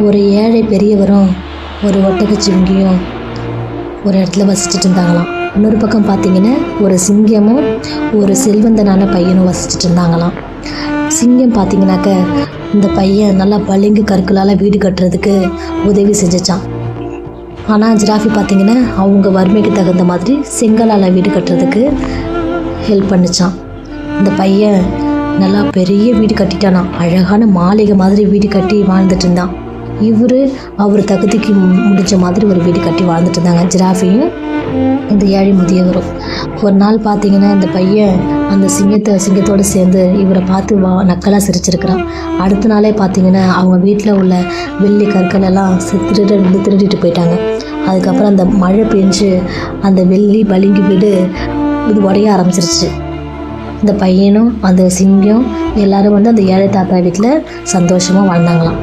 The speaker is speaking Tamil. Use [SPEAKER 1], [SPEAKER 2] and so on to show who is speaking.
[SPEAKER 1] ஒரு ஏழை பெரியவரும் ஒரு ஒட்டகச்சிவிங்கியும் ஒரு இடத்துல வசிச்சுட்டு இருந்தாங்களாம். இன்னொரு பக்கம் பார்த்தீங்கன்னா ஒரு சிங்கமும் ஒரு செல்வந்தனான பையனும் வசிச்சுட்டு இருந்தாங்களாம். சிங்கம் பார்த்தீங்கன்னாக்க இந்த பையன் நல்லா பளிங்கு கற்களால் வீடு கட்டுறதுக்கு உதவி செஞ்சிச்சான். ஆனால் ஜிராஃபி பார்த்தீங்கன்னா அவங்க வறுமைக்கு தகுந்த மாதிரி செங்கலால் வீடு கட்டுறதுக்கு ஹெல்ப் பண்ணிச்சான். இந்த பையன் நல்லா பெரிய வீடு கட்டிட்டானா, அழகான மாளிகை மாதிரி வீடு கட்டி வாழ்ந்துட்டு இருந்தான். அவர் தகுதிக்கு முடிஞ்ச மாதிரி ஒரு வீடு கட்டி வாழ்ந்துட்டு இருந்தாங்க ஜிராஃபியும் இந்த ஏழை முதியவரும். ஒரு நாள் பார்த்தீங்கன்னா இந்த பையன் அந்த சிங்கத்தோடு சேர்ந்து இவரை பார்த்து நக்கலாக சிரிச்சிருக்கிறான். அடுத்த நாளே பார்த்தீங்கன்னா அவங்க வீட்டில் உள்ள வெள்ளி கற்கள் எல்லாம் திருடிட்டு போயிட்டாங்க. அதுக்கப்புறம் அந்த மழை பெஞ்சு அந்த வெள்ளி பளிங்கு வீடு இது உடைய ஆரம்பிச்சிருச்சு. இந்த பையனும் அந்த சிங்கம் எல்லாரும் அந்த ஏழை தாத்தா வீட்டில் சந்தோஷமாக வாழ்ந்தாங்களாம்.